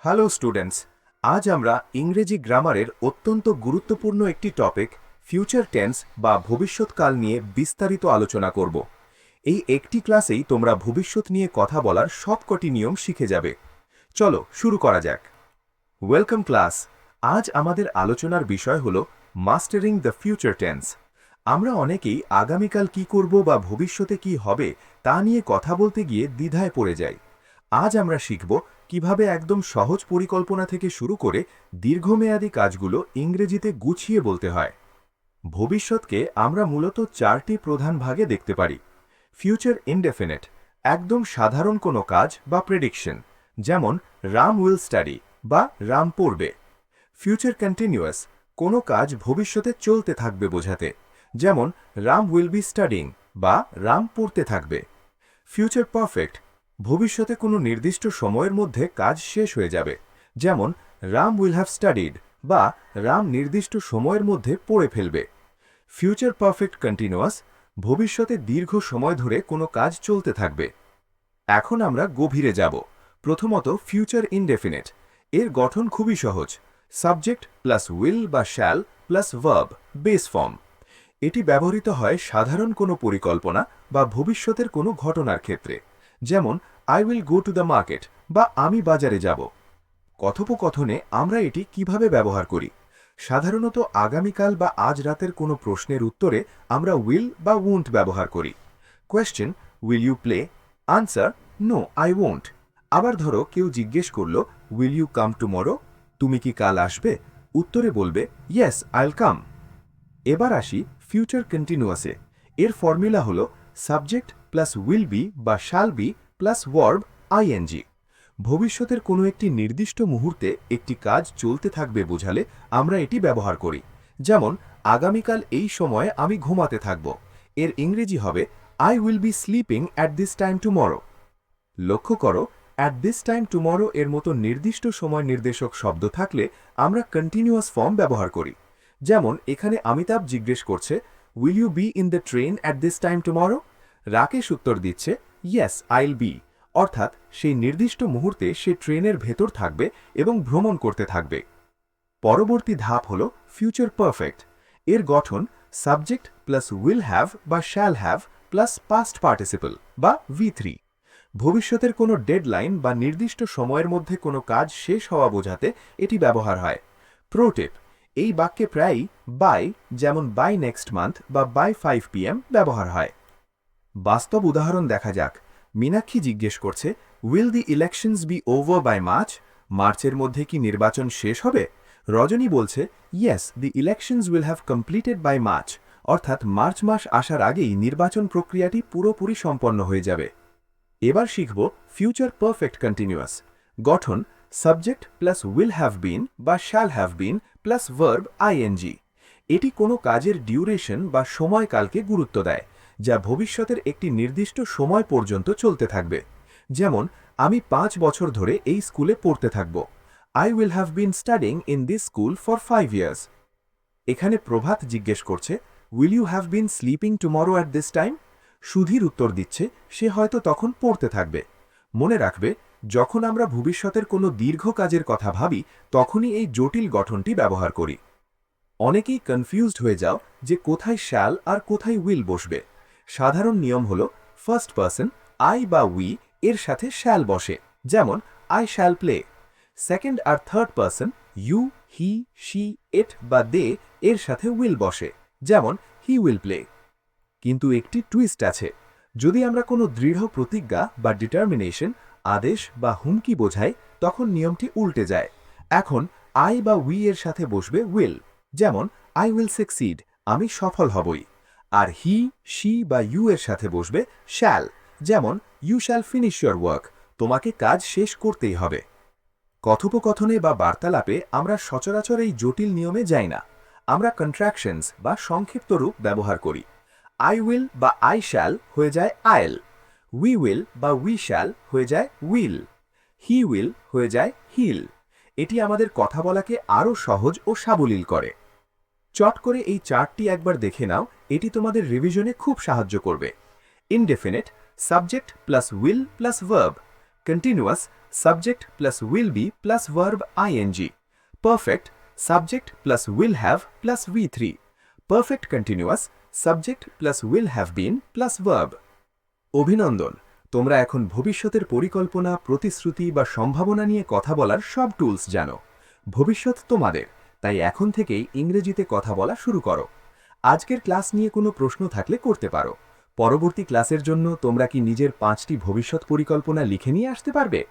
Hello students, আজ আমরা ইংরেজি গ্রামারের অত্যন্ত গুরুত্বপূর্ণ একটি টপিক ফিউচার টেন্স বা ভবিষ্যৎকাল নিয়ে বিস্তারিত আলোচনা করব। এই একটি ক্লাসেই তোমরা ভবিষ্যৎ নিয়ে কথা বলার সবকটি নিয়ম শিখে যাবে। চলো শুরু করা যাক। Welcome class. আজ আমাদের আলোচনার বিষয় হলো মাস্টারিং দ্য ফিউচার টেন্স। আমরা অনেকেই আগামীকাল কি করব বা ভবিষ্যতে কি হবে তা নিয়ে কথা বলতে গিয়ে দ্বিধায় পড়ে যাই। আজ আমরা শিখব কিভাবে একদম সহজ পরিকল্পনা থেকে শুরু করে দীর্ঘমেয়াদী কাজগুলো ইংরেজিতে গুছিয়ে বলতে হয়। ভবিষ্যৎকে আমরা মূলত চারটি প্রধান ভাগে দেখতে পারি। ফিউচার ইনডেফিনিট, একদম সাধারণ কোনো কাজ বা প্রেডিকশন, যেমন রাম উইল স্টাডি বা রাম পড়বে। ফিউচার কন্টিনিউয়াস, কোনো কাজ ভবিষ্যতে চলতে থাকবে বোঝাতে, যেমন রাম উইল বি স্টাডিং বা রাম পড়তে থাকবে। ফিউচার পারফেক্ট, ভবিষ্যতে কোনো নির্দিষ্ট সময়ের মধ্যে কাজ শেষ হয়ে যাবে, যেমন রাম উইল হ্যাভ স্টাডিড বা রাম নির্দিষ্ট সময়ের মধ্যে পড়ে ফেলবে। ফিউচার পারফেক্ট কন্টিনিউয়াস, ভবিষ্যতে দীর্ঘ সময় ধরে কোনো কাজ চলতে থাকবে। এখন আমরা গভীরে যাব। প্রথমত ফিউচার ইনডেফিনিট, এর গঠন খুবই সহজ। সাবজেক্ট প্লাস উইল বা shall plus verb, base form. এটি ব্যবহৃত হয় সাধারণ কোনো পরিকল্পনা বা ভবিষ্যতের কোনো ঘটনার ক্ষেত্রে, যেমন I will go to the market বা আমি বাজারে যাব। কথোপকথনে আমরা এটি কিভাবে ব্যবহার করি? সাধারণত আগামীকাল বা আজ রাতের কোনো প্রশ্নের উত্তরে আমরা উইল বা ওয়ন্ট ব্যবহার করি। Question, will you play? Answer, no I won't. আবার ধরো কেউ জিজ্ঞেস করল, উইল ইউ কাম টুমরো? তুমি কি কাল আসবে? উত্তরে বলবে, ইয়েস আইল কাম। এবার আসি ফিউচার কন্টিনিউয়াসে। এর ফর্মুলা হল সাবজেক্ট প্লাস উইল বি বা shall be plus verb I N G. ভবিষ্যতের কোনো একটি নির্দিষ্ট মুহূর্তে একটি কাজ চলতে থাকবে বোঝালে আমরা এটি ব্যবহার করি, যেমন আগামীকাল এই সময়ে আমি ঘুমাতে থাকব। এর ইংরেজি হবে I will be sleeping at this time tomorrow. লক্ষ্য করো, অ্যাট দিস টাইম টুমরো এর মতো নির্দিষ্ট সময় নির্দেশক শব্দ থাকলে আমরা কন্টিনিউয়াস ফর্ম ব্যবহার করি। যেমন এখানে অমিতাভ জিজ্ঞেস করছে, will you be in the train at this time tomorrow? Rakesh উত্তর দিচ্ছে, ইয়েস আইল বি, অর্থাৎ সেই নির্দিষ্ট মুহূর্তে সে ট্রেনের ভেতর থাকবে এবং ভ্রমণ করতে থাকবে। পরবর্তী ধাপ হল ফিউচার পারফেক্ট। এর গঠন সাবজেক্ট প্লাস উইল হ্যাভ বা shall have plus past participle বা V3। ভবিষ্যতের কোনো ডেডলাইন বা নির্দিষ্ট সময়ের মধ্যে কোনো কাজ শেষ হওয়া বোঝাতে এটি ব্যবহার হয়। প্রোটিপ, এই বাক্যে প্রায়ই বাই, যেমন বাই নেক্সট মান্থ বা বাই 5 PM ব্যবহার হয়। বাস্তব উদাহরণ দেখা যাক। মীনাক্ষী জিজ্ঞেস করছে, will the elections be over by March? মার্চের মধ্যে কি নির্বাচন শেষ হবে? রজনী বলছে, yes the elections will have completed by March, অর্থাৎ মার্চ মাস আসার আগেই নির্বাচন প্রক্রিয়াটি পুরোপুরি সম্পন্ন হয়ে যাবে। এবার শিখব ফিউচার পারফেক্ট কন্টিনিউয়াস। গঠন subject plus will have been বা shall have been plus verb I N G. এটি কোনো কাজের ডিউরেশন বা সময়কালকে গুরুত্ব দেয়, যা ভবিষ্যতের একটি নির্দিষ্ট সময় পর্যন্ত চলতে থাকবে। যেমন আমি 5 বছর ধরে এই স্কুলে পড়তে থাকব। I will have been studying in this school for 5 years. এখানে প্রভাত জিজ্ঞেস করছে, will you have been sleeping tomorrow at this time? Sudhir উত্তর দিচ্ছে, সে হয়তো তখন পড়তে থাকবে। মনে রাখবে, যখন আমরা ভবিষ্যতের কোনো দীর্ঘ কাজের কথা ভাবি তখনই এই জটিল গঠনটি ব্যবহার করি। অনেকেই কনফিউজড হয়ে যাও যে কোথায় শ্যাল আর কোথায় উইল বসবে। সাধারণ নিয়ম হল ফার্স্ট পারসন আই বা উই এর সাথে শ্যাল বসে, যেমন আই শ্যাল প্লে। সেকেন্ড আর third person you, he, she, it বা দে এর সাথে উইল বসে, যেমন হি উইল প্লে। কিন্তু একটি টুইস্ট আছে। যদি আমরা কোনো দৃঢ় প্রতিজ্ঞা বা ডিটারমিনেশন, আদেশ বা হুমকি বোঝাই, তখন নিয়মটি উল্টে যায়। এখন আই বা উই এর সাথে বসবে উইল, যেমন আই উইল সাকসিড, আমি সফল হবই। আর হি, শি বা ইউ এর সাথে বসবে শ্যাল, যেমন you shall finish your work, তোমাকে কাজ শেষ করতেই হবে। কথোপকথনে বা বার্তালাপে আমরা সচরাচর এই জটিল নিয়মে যাই না। আমরা কন্ট্রাকশনস বা সংক্ষিপ্ত রূপ ব্যবহার করি। আই উইল বা আই শ্যাল হয়ে যায় আইল, উই উইল বা উই শ্যাল হয়ে যায় উইল, হি উইল হয়ে যায় হিল। এটি আমাদের কথা বলাকে আরও সহজ ও সাবলীল করে। চট করে এই চার্টটি একবার দেখে নাও, এটি তোমাদের রিভিশনে খুব সাহায্য করবে। Indefinite subject plus will plus verb, continuous subject plus will be plus verb I N G. Perfect subject plus will have plus V3। Perfect continuous subject plus will have been plus verb. অভিনন্দন, তোমরা এখন ভবিষ্যতের পরিকল্পনা, প্রতিশ্রুতি বা সম্ভাবনা নিয়ে কথা বলার সব টুলস জানো। ভবিষ্যৎ তোমাদের, তাই এখন থেকেই ইংরেজিতে কথা বলা শুরু করো। আজকের ক্লাস নিয়ে কোনো প্রশ্ন থাকলে করতে পারো। পরবর্তী ক্লাসের জন্য তোমরা কি নিজের 5টি ভবিষ্যৎ পরিকল্পনা লিখে নিয়ে আসতে পারবে?